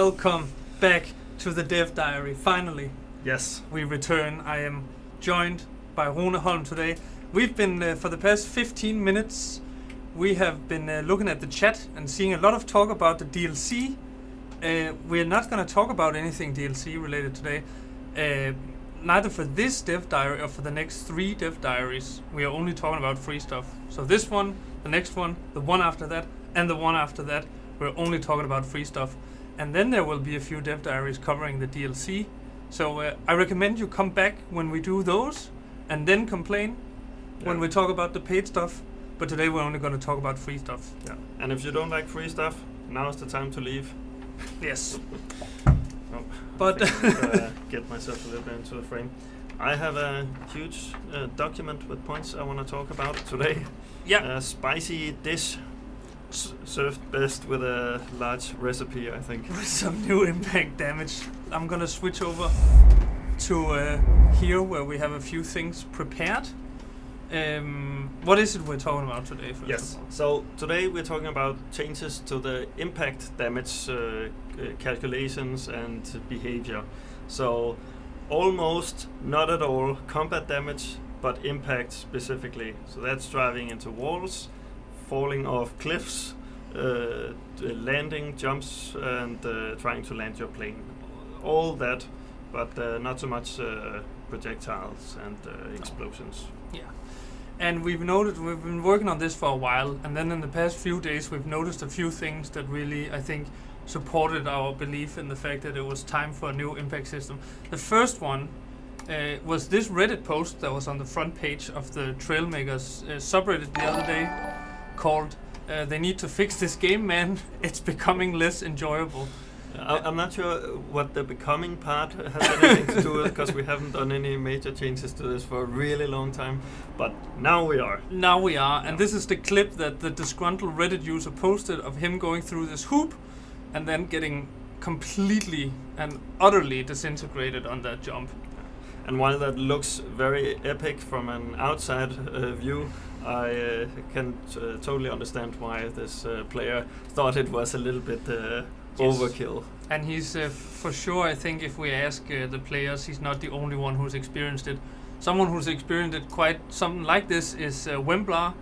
welcome back to the Dev Diary. Finally, Yes. we return. I am joined by Rune Holm today. We've been, for the past 15 minutes, we have been looking at the chat and seeing a lot of talk about the DLC. We're not going to talk about anything DLC related today. Neither for this Dev Diary or for the next 3 Dev Diaries. We are only talking about free stuff. So this one, the next one, the one after that, and the one after that, we're only talking about free stuff. And then there will be a few Dev Diaries covering the DLC. So I recommend you come back when we do those, and then complain when we talk about the paid stuff. But today we're only going to talk about free stuff. Yeah. And if you don't like free stuff, now is the time to leave. Yes. Oh, But I think I get myself a little bit into the frame. I have a huge document with points I want to talk about today. yeah, A spicy dish served best with a large recipe, I think. with some new impact damage. I'm going to switch over to here where we have a few things prepared. What is it we're talking about today? First Yes. of all? So today we're talking about changes to the impact damage calculations and behavior. So almost not at all combat damage, but impact specifically. So that's driving into walls, falling off cliffs, landing jumps, and trying to land your plane. All that, but not so much projectiles and explosions. Yeah. And we've been working on this for a while, and then in the past few days we've noticed a few things that really, I think, supported our belief in the fact that it was time for a new impact system. The first one was this Reddit post that was on the front page of the Trailmakers subreddit the other day, called "They need to fix this game, man. It's becoming less enjoyable." I'm not sure what the becoming part has anything to do with, because we haven't done any major changes to this for a really long time, but now we are. Now we are, and this is the clip that the disgruntled Reddit user posted of him going through this hoop and then getting completely and utterly disintegrated on that jump. And while that looks very epic from an outside view, I can totally understand why this player thought it was a little bit overkill. And he's for sure, I think if we ask the players, he's not the only one who's experienced it. Someone who's experienced it quite something like this is Wemblar,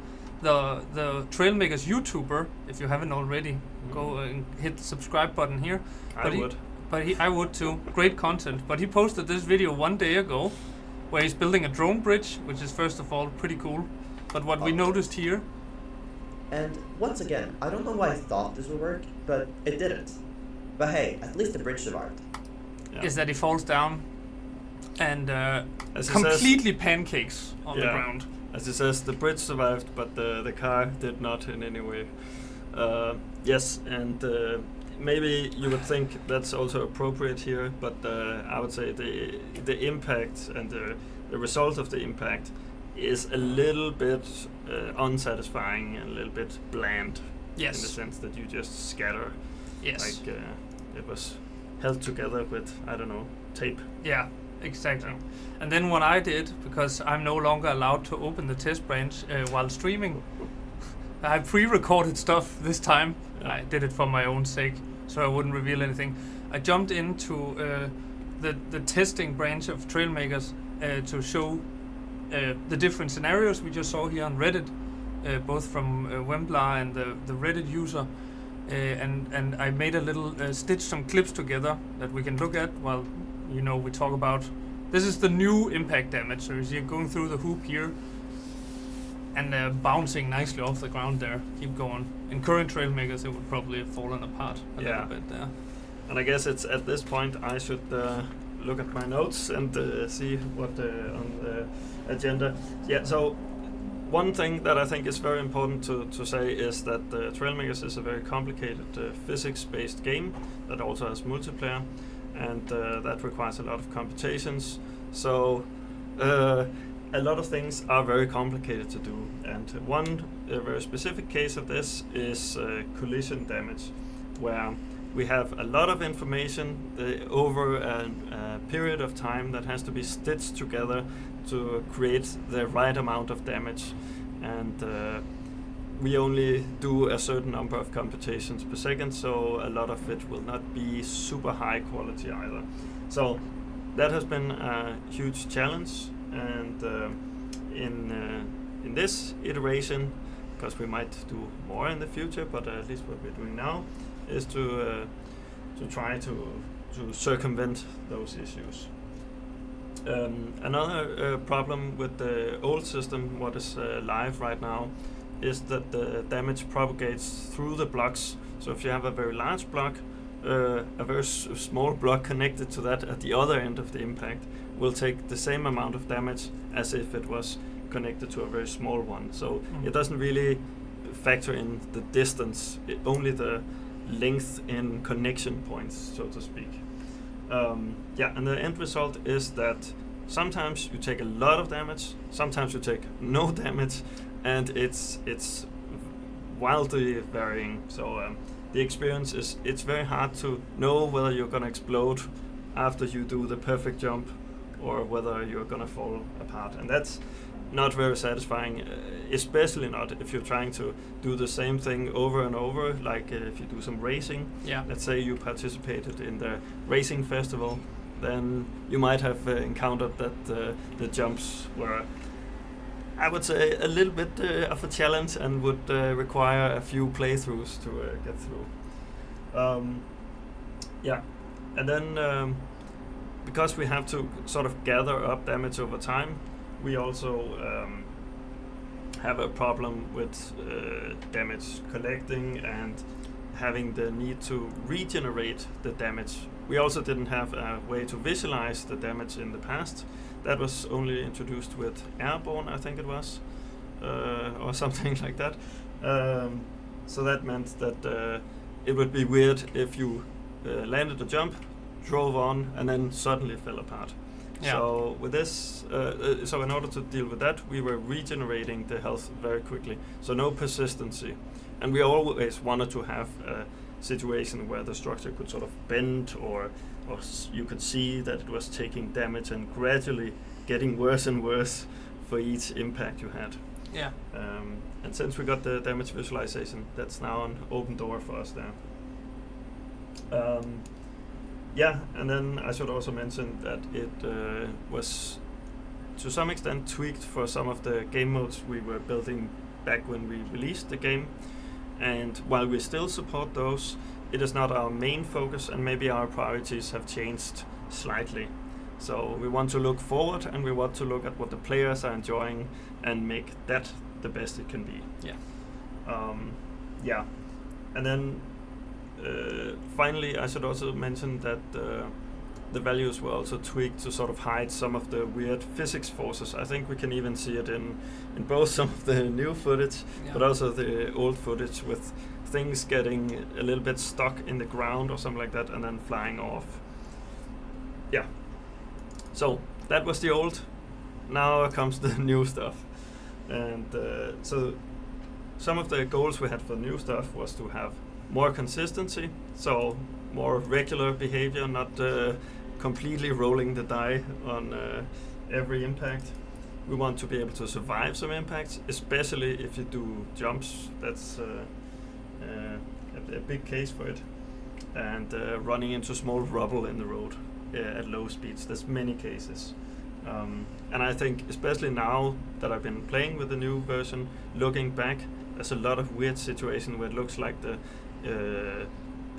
the Trailmakers YouTuber. If you haven't already, go and hit the subscribe button here. I would too. Great content. But he posted this video 1 day ago where he's building a drone bridge, which is first of all pretty cool. But what we noticed here... And once again, I don't know why I thought this would work, but it didn't. But hey, at least the bridge survived. Yeah. is that he falls down and As he completely pancakes on the Yeah. ground. As it says, the bridge survived, but the car did not in any way. Yes, and maybe you would think that's also appropriate here, but I would say the impact and the result of the impact is a little bit unsatisfying and a little bit bland. Yes. In the sense that you just scatter. Yes. Like it was held together with, I don't know, tape. Yeah, exactly. Yeah. And then what I did, because I'm no longer allowed to open the test branch while streaming, I pre-recorded stuff this time. Yeah. I did it for my own sake, so I wouldn't reveal anything. I jumped into the testing branch of Trailmakers to show the different scenarios we just saw here on Reddit, both from Wemblar and the Reddit user. And I made a little stitch some clips together that we can look at while we talk about. This is the new impact damage. So you see it going through the hoop here and bouncing nicely off the ground there. Keep going. In current Trailmakers, it would probably have fallen apart a little bit there. And I guess it's at this point I should look at my notes and see what on the agenda. Yeah, so one thing that I think is very important to say is that Trailmakers is a very complicated physics-based game that also has multiplayer, and that requires a lot of computations. So a lot of things are very complicated to do, and one very specific case of this is collision damage, where we have a lot of information over a period of time that has to be stitched together to create the right amount of damage. And we only do a certain number of computations per second, so a lot of it will not be super high quality either. So that has been a huge challenge, and in this iteration, because we might do more in the future, but at least what we're doing now is to try to circumvent those issues. Another problem with the old system, what is live right now, is that the damage propagates through the blocks. So if you have a very large block, a very small block connected to that at the other end of the impact will take the same amount of damage as if it was connected to a very small one. So it doesn't really factor in the distance, only the length in connection points, so to speak. And the end result is that sometimes you take a lot of damage, sometimes you take no damage, and it's wildly varying. So the experience is, it's very hard to know whether you're gonna explode after you do the perfect jump or whether you're gonna fall apart, and that's not very satisfying, especially not if you're trying to do the same thing over and over, like if you do some racing. Yeah. Let's say you participated in the racing festival, then you might have encountered that the jumps were, I would say, a little bit of a challenge and would require a few playthroughs to get through. And then because we have to sort of gather up damage over time, we also have a problem with damage collecting and having the need to regenerate the damage. We also didn't have a way to visualize the damage in the past. That was only introduced with Airborne, I think it was, or something like that. So that meant that it would be weird if you landed a jump, drove on, and then suddenly fell apart. Yeah. So with this, so in order to deal with that, we were regenerating the health very quickly. So no persistency, and we always wanted to have a situation where the structure could sort of bend, or you could see that it was taking damage and gradually getting worse and worse for each impact you had. Yeah. And since we got the damage visualization, that's now an open door for us there. And then I should also mention that it was to some extent tweaked for some of the game modes we were building back when we released the game. And while we still support those, it is not our main focus, and maybe our priorities have changed slightly. So we want to look forward, and we want to look at what the players are enjoying and make that the best it can be. Yeah. And then finally, I should also mention that the values were also tweaked to sort of hide some of the weird physics forces. I think we can even see it in both some of the new footage, but also the old footage, with things getting a little bit stuck in the ground or something like that and then flying off. Yeah. So that was the old. Now comes the new stuff. And so some of the goals we had for new stuff was to have more consistency, so more regular behavior, not completely rolling the die on every impact. We want to be able to survive some impacts, especially if you do jumps. That's a big case for it. And running into small rubble in the road at low speeds. There's many cases. And I think especially now that I've been playing with the new version, looking back, there's a lot of weird situations where it looks like the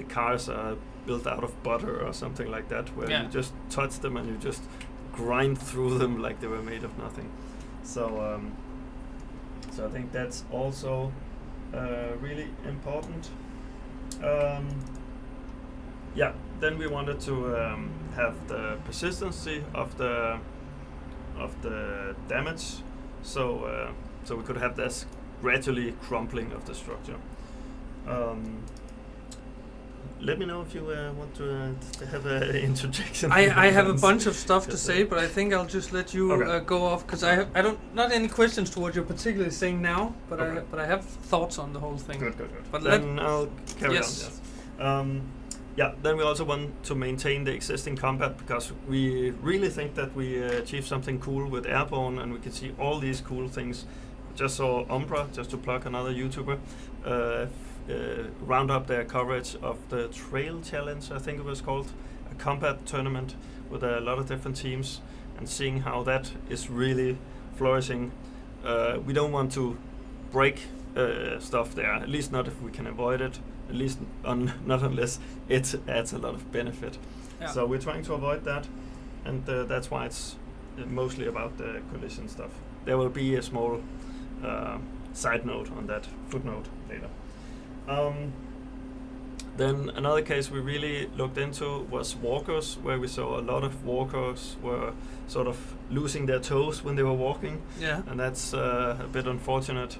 cars are built out of butter or something like that, where you just touch them and you just grind through them like they were made of nothing. So I think that's also really important. Then we wanted to have the persistency of the damage, so we could have this gradually crumpling of the structure. Let me know if you want to have an interjection. I have a bunch of stuff to say, but I think I'll just let you go off, because I don't, not any questions to what you're particularly saying now, but I have thoughts on the whole thing. Good. But then I'll carry on. Then we also want to maintain the existing combat, because we really think that we achieved something cool with Airborne, and we can see all these cool things just saw Umbra, just to plug another YouTuber, round up their coverage of the Trail Challenge, I think it was called, a combat tournament with a lot of different teams, and seeing how that is really flourishing. We don't want to break stuff there, at least not if we can avoid it, at least not unless it adds a lot of benefit. Yeah. So we're trying to avoid that, and that's why it's mostly about the collision stuff. There will be a small side note on that, footnote later. Then another case we really looked into was walkers, where we saw a lot of walkers were sort of losing their toes when they were walking. Yeah. And that's a bit unfortunate.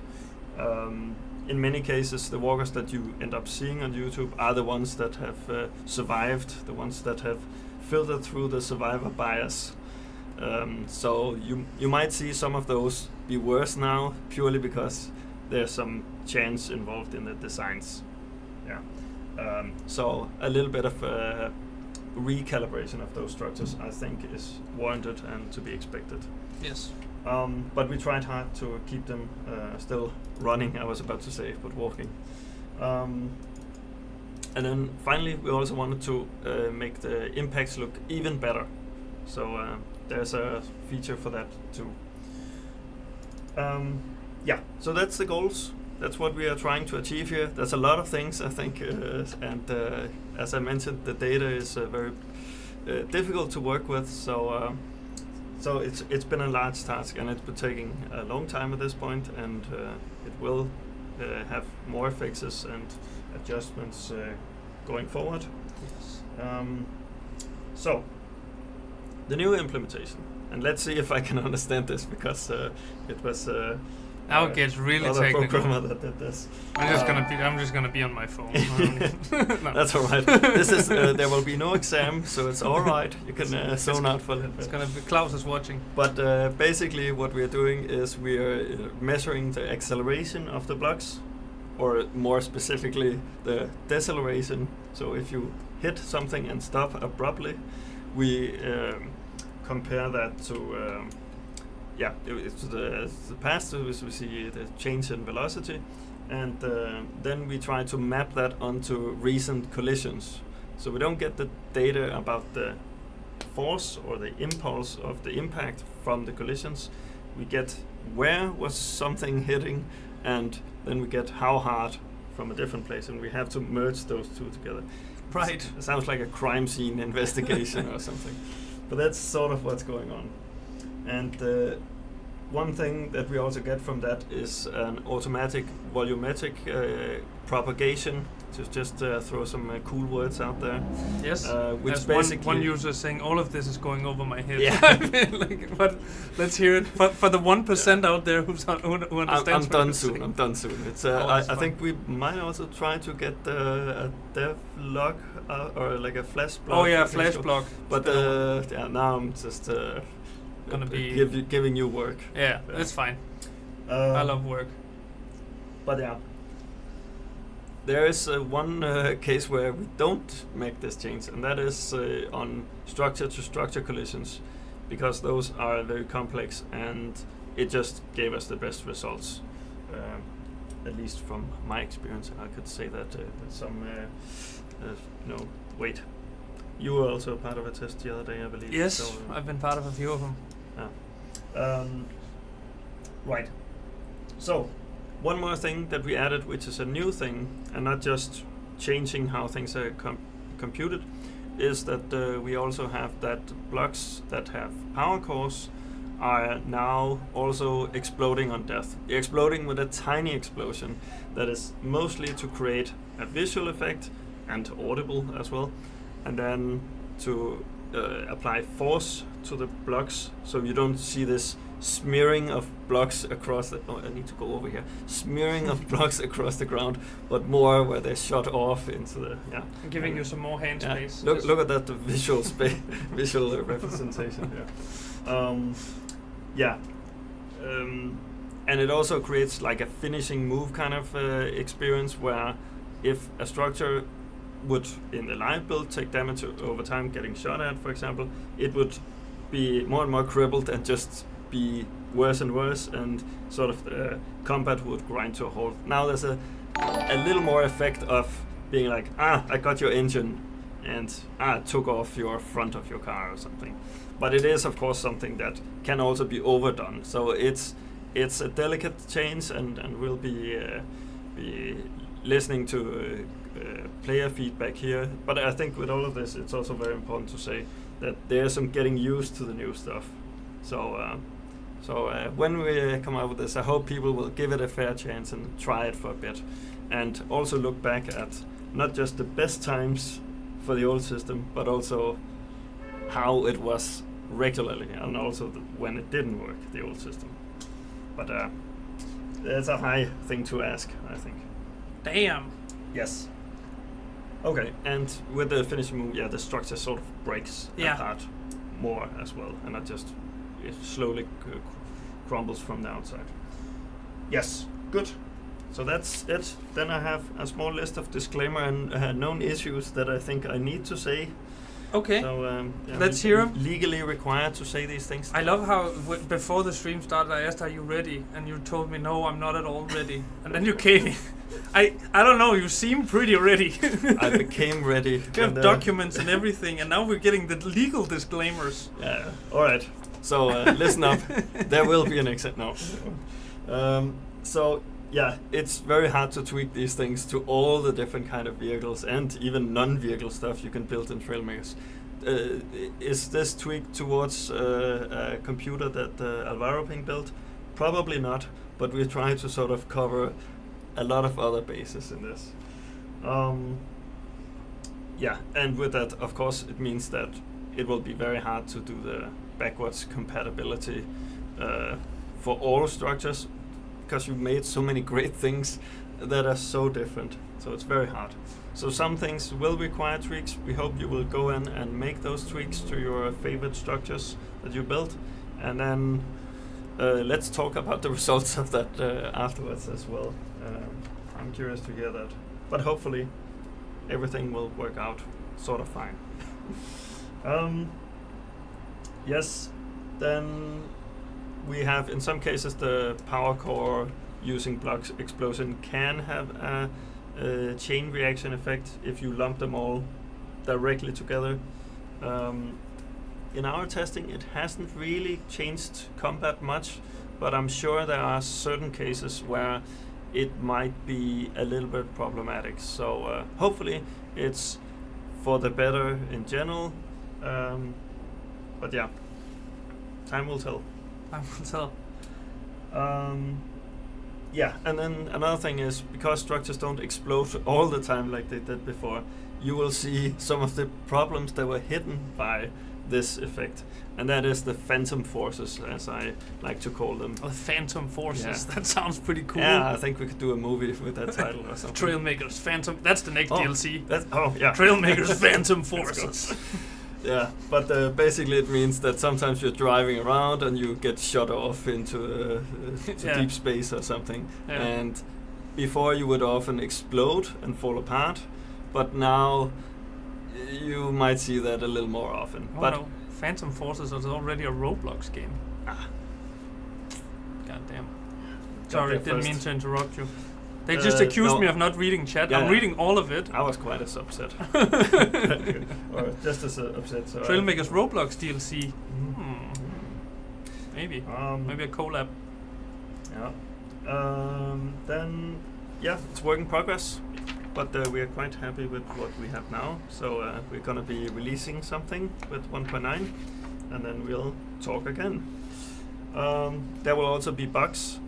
In many cases, the walkers that you end up seeing on YouTube are the ones that have survived, the ones that have filtered through the survivor bias. So you might see some of those be worse now, purely because there's some chance involved in the designs. Yeah. So a little bit of recalibration of those structures, I think, is warranted and to be expected. Yes. But we tried hard to keep them still running, I was about to say, but walking. And then finally, we also wanted to make the impacts look even better. So there's a feature for that too. Yeah, so that's the goals. That's what we are trying to achieve here. There's a lot of things, I think, and as I mentioned, the data is very difficult to work with. So it's been a large task, and it's been taking a long time at this point, and it will have more fixes and adjustments going forward. Yes. So the new implementation, and let's see if I can understand this, because it was. Now it gets really other technical. programmer that did this. I'm just gonna be on my phone. No. That's all right. This is there will be no exam, so it's all right. You can zone out for a little bit. It's gonna be Klaus is watching. But basically, what we are doing is we are measuring the acceleration of the blocks, or more specifically, the deceleration. So if you hit something and stop abruptly, we compare that to. It's the past, so we see the change in velocity, and then we try to map that onto recent collisions. So we don't get the data about the force or the impulse of the impact from the collisions. We get where was something hitting, and then we get how hard from a different place, and we have to merge those two together. Right. It sounds like a crime scene investigation or something, but that's sort of what's going on. And one thing that we also get from that is an automatic volumetric propagation, to just throw some cool words out there. Yes. Which There's basically one user saying all of this is going over my head. Yeah. I feel like, but let's hear it for the 1% out there who understands. I'm what done you're soon. saying. I'm done soon. It's it's I fine. think we might also try to get a dev log or like a flash block. Oh yeah, I think flash so. block. But yeah, now I'm just Gonna be giving you work. Yeah, that's fine. I love work. But yeah, there is one case where we don't make this change, and that is on structure-to-structure collisions, because those are very complex, and it just gave us the best results. At least from my experience, I could say that some, wait. You were also part of a test the other day, I believe. Yes, so, I've been part of a few of them. Right. So, one more thing that we added, which is a new thing, and not just changing how things are computed, is that we also have that blocks that have power cores are now also exploding on death. Exploding with a tiny explosion that is mostly to create a visual effect and audible as well, and then to apply force to the blocks, so you don't see this smearing of blocks across the. Oh, I need to go over here. Smearing of blocks across the ground, but more where they shot off into the. Yeah. I'm giving you some more hand Yeah. space. Look at that visual visual representation. Yeah. And it also creates like a finishing move kind of experience, where if a structure would in the live build take damage over time getting shot at, for example, it would be more and more crippled and just be worse and worse, and sort of combat would grind to a halt. Now there's a little more effect of being like, I got your engine, and took off your front of your car or something. But it is, of course, something that can also be overdone. So it's a delicate change, and we'll be listening to player feedback here. But I think with all of this, it's also very important to say that there's some getting used to the new stuff. So when we come out with this, I hope people will give it a fair chance and try it for a bit, and also look back at not just the best times for the old system, but also how it was regularly, and also when it didn't work, the old system. But it's a high thing to ask, I think. Damn. Yes. Okay, and with the finishing move, the structure sort of breaks apart more as well, and not just it slowly crumbles from the outside. Yes, good. So that's it. Then I have a small list of disclaimer and known issues that I think I need to say. Okay. So let's hear 'em. Legally required to say these things. I love how before the stream started, I asked, "Are you ready?" And you told me, "No, I'm not at all ready." And then you came. I don't know. You seem pretty ready. I became ready. You have documents and everything, and now we're getting the legal disclaimers. Yeah. All right. So listen up. There will be an exit now. So yeah, it's very hard to tweak these things to all the different kind of vehicles and even non-vehicle stuff you can build in Trailmakers. Is this tweaked towards a computer that Alvaro Ping built? Probably not, but we try to sort of cover a lot of other bases in this. Yeah, and with that, of course, it means that it will be very hard to do the backwards compatibility for all structures, because you've made so many great things that are so different. So it's very hard. So some things will require tweaks. We hope you will go in and make those tweaks to your favorite structures that you built. And then let's talk about the results of that afterwards as well. I'm curious to hear that. But hopefully everything will work out sort of fine. Yes, then we have, in some cases, the power core using blocks explosion can have a chain reaction effect if you lump them all directly together. In our testing, it hasn't really changed combat much, but I'm sure there are certain cases where it might be a little bit problematic. So hopefully it's for the better in general. But yeah, time will tell. Time will tell. Yeah, and then another thing is, because structures don't explode all the time like they did before, you will see some of the problems that were hidden by this effect. And that is the phantom forces, as I like to call them. Oh, phantom forces. Yeah. That sounds pretty cool. Yeah, I think we could do a movie with that title or something. Trailmakers Phantom. That's the next DLC. Yeah. Trailmakers Phantom Forces. Yeah, but basically it means that sometimes you're driving around and you get shot off into deep space or something. Yeah. And before you would often explode and fall apart, but now you might see that a little more often. Oh but no, Phantom Forces is already a Roblox game. God damn. Sorry, didn't mean to interrupt you. They just accused me of not reading chat. Yeah, I'm reading all of it. I was quite as upset. Or just as upset. So Trailmakers Roblox DLC. Maybe. Maybe a collab. Yeah. Then, it's work in progress. But we are quite happy with what we have now. So we're going to be releasing something with 1.9. And then we'll talk again. There will also be bugs.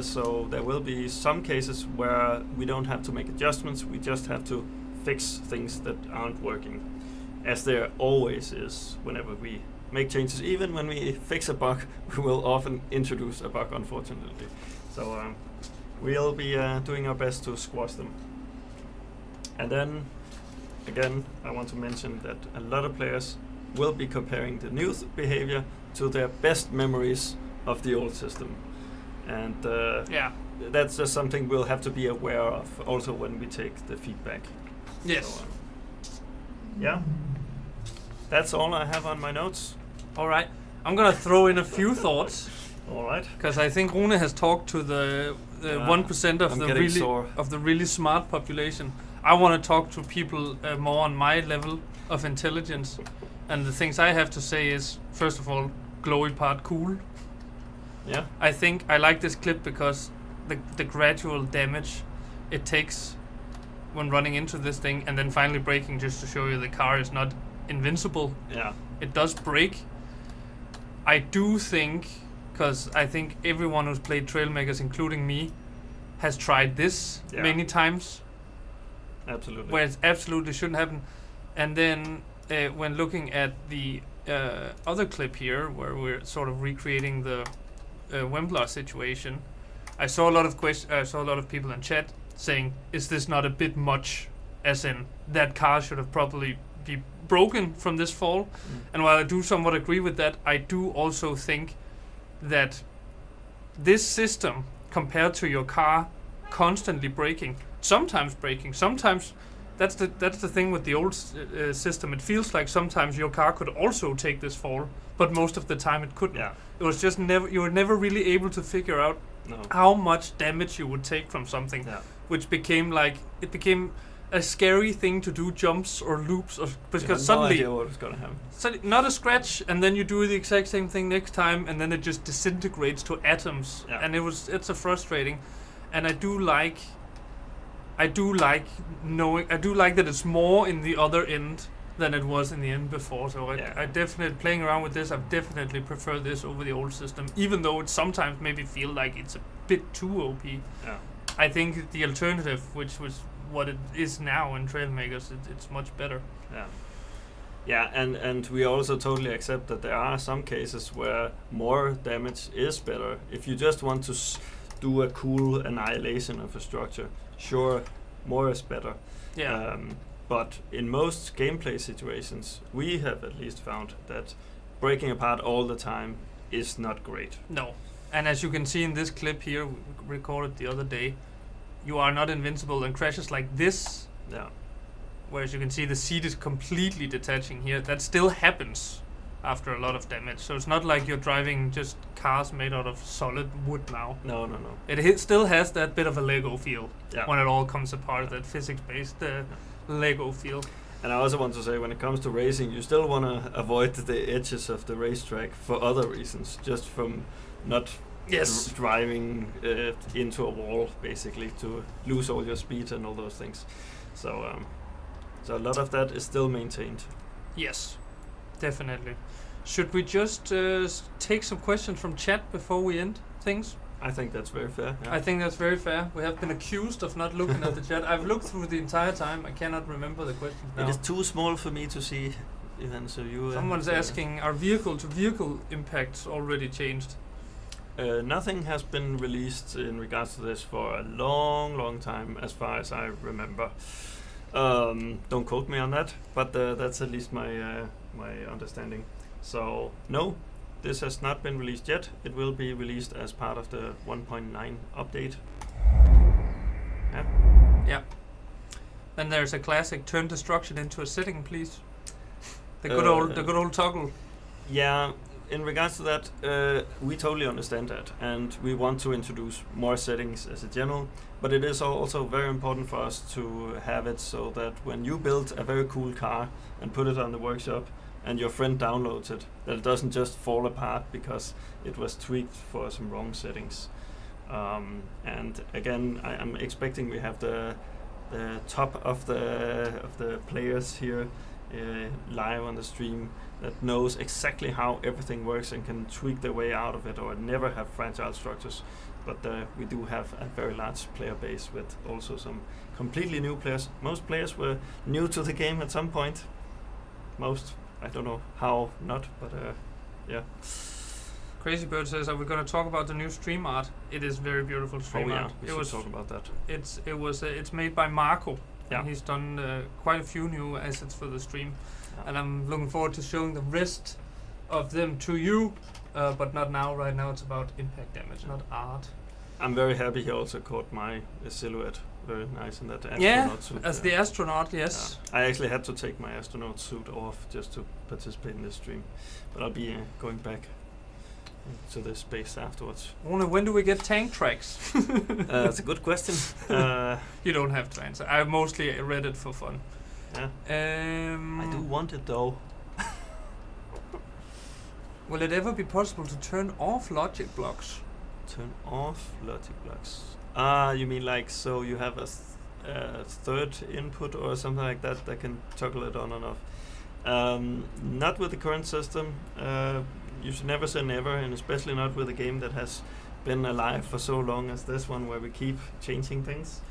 So there will be some cases where we don't have to make adjustments, we just have to fix things that aren't working, as there always is whenever we make changes. Even when we fix a bug, we will often introduce a bug, unfortunately. So we'll be doing our best to squash them. And then, again, I want to mention that a lot of players will be comparing the new behavior to their best memories of the old system. And that's just something we'll have to be aware of also when we take the feedback. Yes. So, that's all I have on my notes. All right. I'm gonna throw in a few thoughts All right. because I think Rune has talked to the 1% of I'm the getting really sore. of the really smart population. I want to talk to people more on my level of intelligence, and the things I have to say is, first of all, glowy part cool. Yeah. I think I like this clip because the gradual damage it takes when running into this thing and then finally braking just to show you the car is not invincible. Yeah. It does break. I do think, because I think everyone who's played Trailmakers, including me, has tried this many times, Absolutely. where it absolutely shouldn't happen. And then when looking at the other clip here, where we're sort of recreating the Wembler situation, I saw a lot of I saw a lot of people in chat saying, "Is this not a bit much?" As in, that car should have probably be broken from this fall. And while I do somewhat agree with that, I do also think that this system, compared to your car constantly braking, sometimes that's the thing with the old system. It feels like sometimes your car could also take this fall, but most of the time it couldn't. Yeah. It was just you were never really able to figure out how much damage you would take from something, which became a scary thing to do jumps or loops, or because suddenly no idea what was gonna happen. Not a scratch, and then you do the exact same thing next time, and then it just disintegrates to atoms, and it's a frustrating. And I do like that it's more in the other end than it was in the end before. So I definitely, playing around with this, I definitely prefer this over the old system, even though it sometimes maybe feel like it's a bit too OP. Yeah. I think the alternative, which was what it is now in Trailmakers, it's much better. Yeah. Yeah, and we also totally accept that there are some cases where more damage is better. If you just want to do a cool annihilation of a structure, sure, more is better. Yeah. But in most gameplay situations, we have at least found that breaking apart all the time is not great. No. And as you can see in this clip here, we recorded the other day, you are not invincible, and crashes like this, whereas you can see the seat is completely detaching here, that still happens after a lot of damage. So it's not like you're driving just cars made out of solid wood now. No. It still has that bit of a Lego feel when it all comes apart, that physics-based Lego feel. And I also want to say, when it comes to racing, you still want to avoid the edges of the racetrack for other reasons, just from not driving into a wall, basically, to lose all your speed and all those things. So a lot of that is still maintained. Yes, definitely. Should we just take some questions from chat before we end things? I think that's very fair. Yeah. I think that's very fair. We have been accused of not looking at the chat. I've looked through the entire time. I cannot remember the questions now. It is too small for me to see, Ivan, so you... Someone's asking, are vehicle-to-vehicle impacts already changed? Nothing has been released in regards to this for a long time, as far as I remember. Don't quote me on that, but that's at least my understanding. So, no, this has not been released yet. It will be released as part of the 1.9 update. Yeah. Then there's a classic: turn destruction into a setting, please. The good old toggle. Yeah. In regards to that, we totally understand that, and we want to introduce more settings as a general, but it is also very important for us to have it so that when you build a very cool car and put it on the workshop and your friend downloads it, that it doesn't just fall apart because it was tweaked for some wrong settings. And again, I'm expecting we have the top of the players here live on the stream that knows exactly how everything works and can tweak their way out of it or never have fragile structures. But we do have a very large player base with also some completely new players. Most players were new to the game at some point. Most, I don't know how not, but yeah. Crazy Bird says, "Are we going to talk about the new stream art?" It is very beautiful stream art. We should talk about that. It's made by Marco. Yeah. And he's done quite a few new assets for the stream. And I'm looking forward to showing the rest of them to you, but not now. Right now it's about impact damage, not art. I'm very happy he also caught my silhouette very nice in that Yeah, astronaut suit. as the astronaut, yes. I actually had to take my astronaut suit off just to participate in this stream, but I'll be going back to this space afterwards. Rune, when do we get tank tracks? That's a good question. You don't have to answer. I mostly read it for fun. Yeah. I do want it though. Will it ever be possible to turn off logic blocks? Turn off logic blocks. You mean like so you have a third input or something like that that can toggle it on and off? Not with the current system. You should never say never, and especially not with a game that has been alive for so long as this one, where we keep changing things,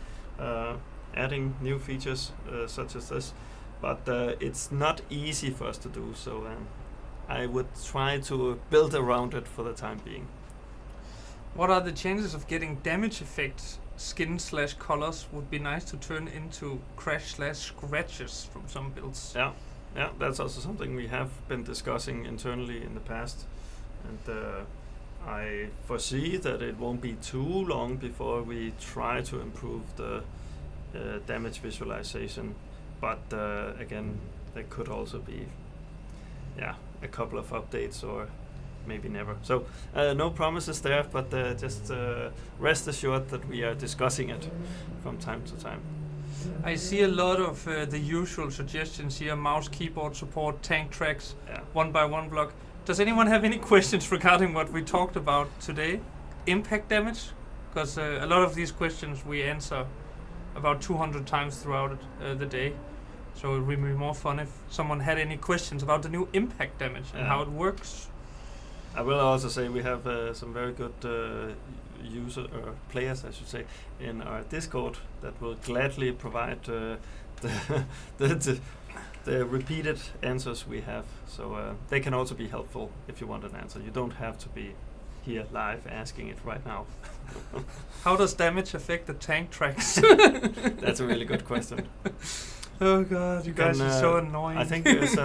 adding new features such as this. But it's not easy for us to do, so I would try to build around it for the time being. What are the chances of getting damage effect skin/colors would be nice to turn into crash/scratches from some builds? Yeah, that's also something we have been discussing internally in the past, and I foresee that it won't be too long before we try to improve the damage visualization. But again, there could also be, a couple of updates or maybe never. So no promises there, but just rest assured that we are discussing it from time to time. I see a lot of the usual suggestions here: mouse, keyboard support, tank tracks, 1x1 block. Does anyone have any questions regarding what we talked about today? Impact damage? Because a lot of these questions we answer about 200 times throughout the day. So it would be more fun if someone had any questions about the new impact damage and how it works. I will also say we have some very good players, I should say, in our Discord that will gladly provide the repeated answers we have. So they can also be helpful if you want an answer. You don't have to be here live asking it right now. How does damage affect the tank tracks? That's a really good question. Oh god, you guys are so annoying. I think there's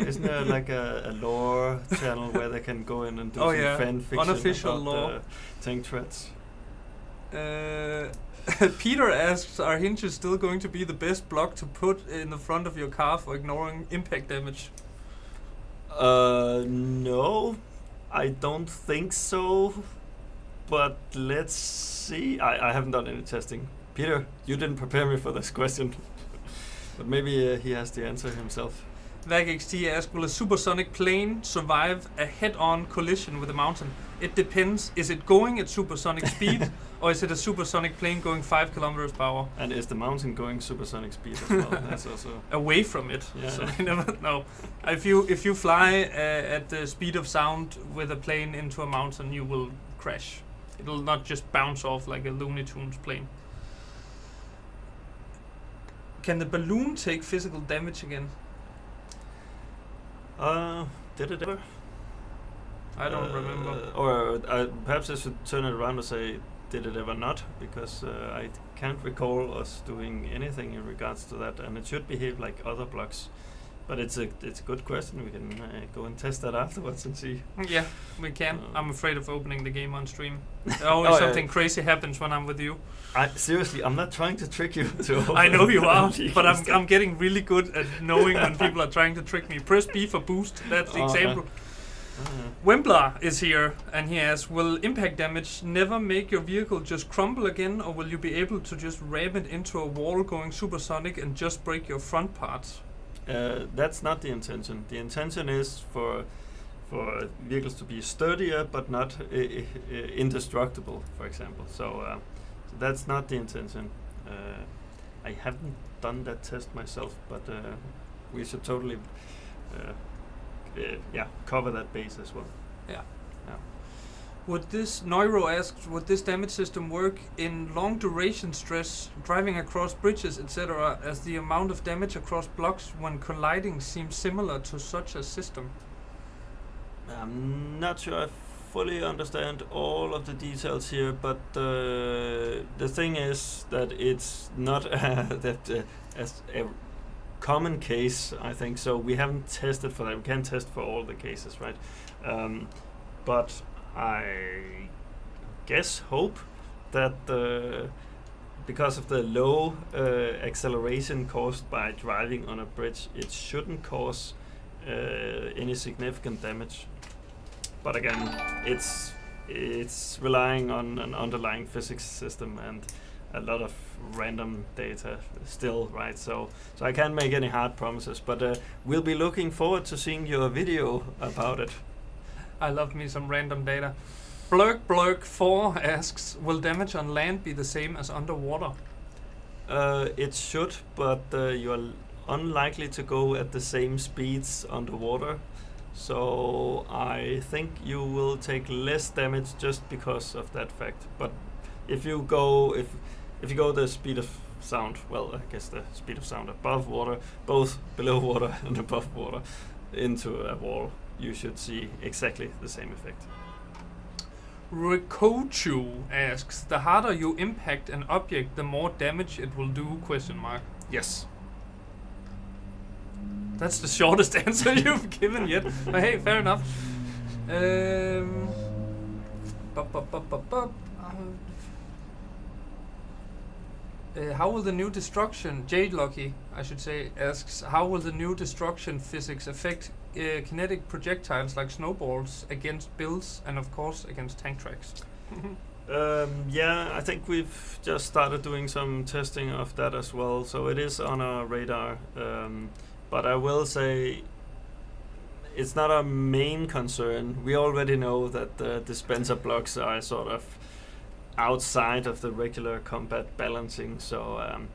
isn't there like a lore channel where they can go in and do some fan fiction unofficial about lore. Tank threats? Peter asks, are hinges still going to be the best block to put in the front of your car for ignoring impact damage? No, I don't think so. But let's see. I haven't done any testing. Peter, you didn't prepare me for this question. But maybe he has the answer himself. VagXT asks, will a supersonic plane survive a head-on collision with a mountain? It depends. Is it going at supersonic speed, or is it a supersonic plane going 5 kilometers per hour? And is the mountain going supersonic speed as well? That's also away from it. Yeah. So you never know. If you fly at the speed of sound with a plane into a mountain, you will crash. It will not just bounce off like a Looney Tunes plane. Can the balloon take physical damage again? Did it ever? I don't remember. Or perhaps I should turn it around and say, did it ever not? Because I can't recall us doing anything in regards to that, and it should behave like other blocks. But it's a good question. We can go and test that afterwards and see. Yeah, we can. I'm afraid of opening the game on stream. Always something crazy happens when I'm with you. Seriously, I'm not trying to trick you. I know you are, but I'm getting really good at knowing when people are trying to trick me. Press B for boost. That's the example. Wembler is here, and he asks, will impact damage never make your vehicle just crumble again, or will you be able to just ram it into a wall going supersonic and just break your front parts? That's not the intention. The intention is for vehicles to be sturdier but not indestructible, for example. So that's not the intention. I haven't done that test myself, but we should totally cover that base as well. Yeah. Would this Neuro asks, would this damage system work in long duration stress, driving across bridges, etc., as the amount of damage across blocks when colliding seems similar to such a system? I'm not sure I fully understand all of the details here, but the thing is that it's not as a common case, I think. So we haven't tested for that. We can't test for all the cases, right? But I hope that because of the low acceleration caused by driving on a bridge, it shouldn't cause any significant damage. But again, it's relying on an underlying physics system and a lot of random data still, right? So I can't make any hard promises, but we'll be looking forward to seeing your video about it. I love me some random data. Blurk4 asks, will damage on land be the same as underwater? It should, but you're unlikely to go at the same speeds underwater. So I think you will take less damage just because of that fact. But if you go the speed of sound, well, I guess the speed of sound above water, both below water and above water, into a wall, you should see exactly the same effect. Rikochu asks, the harder you impact an object, the more damage it will do, question mark. Yes. That's the shortest answer you've given yet. But hey, fair enough. How will the new destruction, Jade Lucky, I should say, asks, how will the new destruction physics affect kinetic projectiles like snowballs against builds and of course against tank tracks? Yeah, I think we've just started doing some testing of that as well, so it is on our radar. But I will say it's not our main concern. We already know that the dispenser blocks are sort of outside of the regular combat balancing, so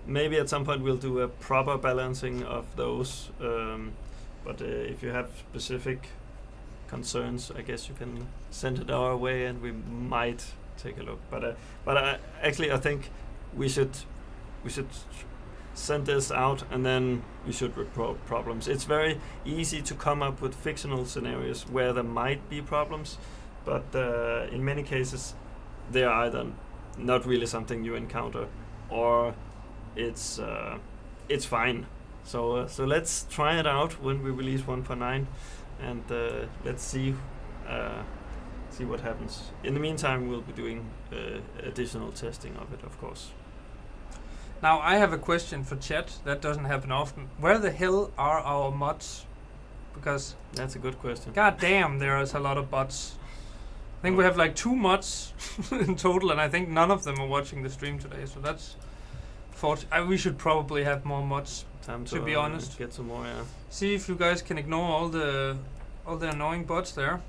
maybe at some point we'll do a proper balancing of those. But if you have specific concerns, I guess you can send it our way and we might take a look. But actually I think we should send this out and then we should report problems. It's very easy to come up with fictional scenarios where there might be problems, but in many cases they are either not really something you encounter or it's fine. So let's try it out when we release 1.9 and let's see what happens. In the meantime, we'll be doing additional testing of it, of course. Now I have a question for chat that doesn't happen often. Where the hell are our mods? Because that's a good question. God damn, there is a lot of bots. I think we have like 2 mods in total, and I think none of them are watching the stream today. So that's we should probably have more mods. Time to be honest, get some more. Yeah. See if you guys can ignore all the annoying bots there.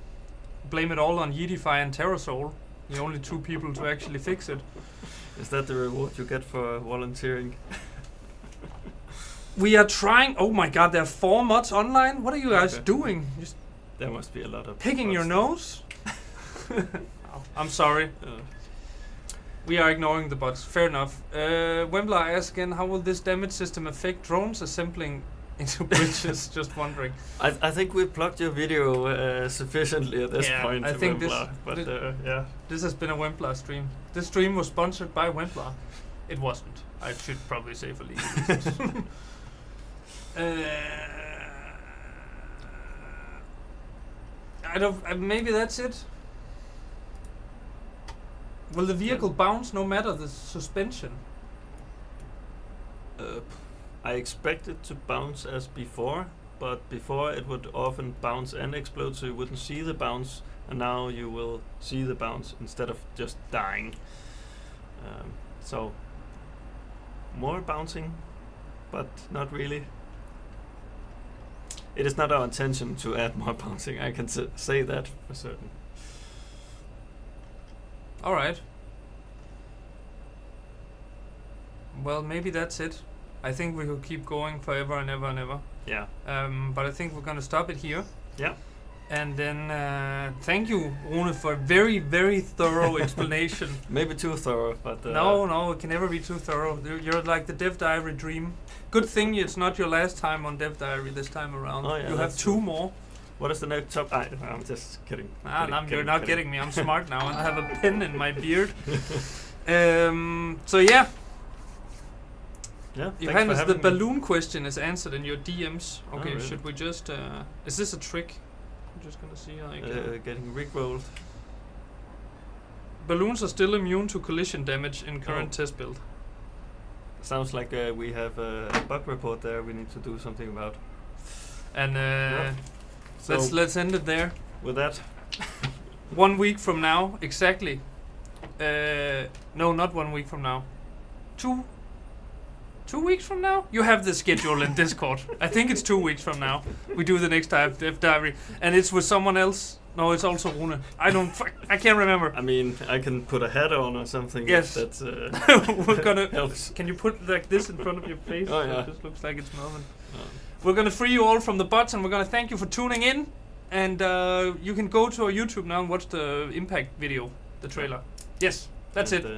Blame it all on Yidify and Terrasoul, the only 2 people to actually fix it. Is that the reward you get for volunteering? We are trying. Oh my god, there are 4 mods online. What are you guys doing? Just there must be a lot of picking your nose. Oh, I'm sorry. We are ignoring the bots. Fair enough. Wembler asks again, how will this damage system affect drones assembling into bridges? Just wondering. I think we plugged your video sufficiently at this point. I think Wembler, this has been a Wembler stream. This stream was sponsored by Wembler. It wasn't. I should probably say for legal reasons. I don't. Maybe that's it. Will the vehicle bounce no matter the suspension? I expect it to bounce as before, but before it would often bounce and explode, so you wouldn't see the bounce, and now you will see the bounce instead of just dying. So more bouncing, but not really. It is not our intention to add more bouncing, I can say that for certain. Alright. Well, maybe that's it. I think we could keep going forever and ever and ever. Yeah. But I think we're going to stop it here. Yeah. And then thank you, Rune, for a very, very thorough explanation. Maybe too thorough, but... No, it can never be too thorough. You're like the Dev Diary dream. Good thing it's not your last time on Dev Diary this time around. Oh, yeah, you have 2 more. What is the next top? I'm just kidding. You're not getting me. I'm smart now, and I have a pin in my beard. So yeah. Yeah. Johannes, the balloon question is answered in your DMs. Okay, really? Should we just? Is this a trick? I'm just gonna see like getting rickrolled. balloons are still immune to collision damage in current test build. Sounds like we have a bug report there we need to do something about. And So let's end it there. with that, 1 week from now, exactly. No, not 1 week from now. 2 weeks from now? You have the schedule in Discord. I think it's 2 weeks from now. We do the next Dev Diary. And it's with someone else. No, it's also Rune. I can't remember. I mean, I can put a hat on or something. Yes. That's We're gonna helps. Can you put like this in front of your face? Oh, So yeah. it just looks like it's Melvin. Oh. We're gonna free you all from the bots, and we're gonna thank you for tuning in. And you can go to our YouTube now and watch the Impact video, the trailer. Yes, that's And, it.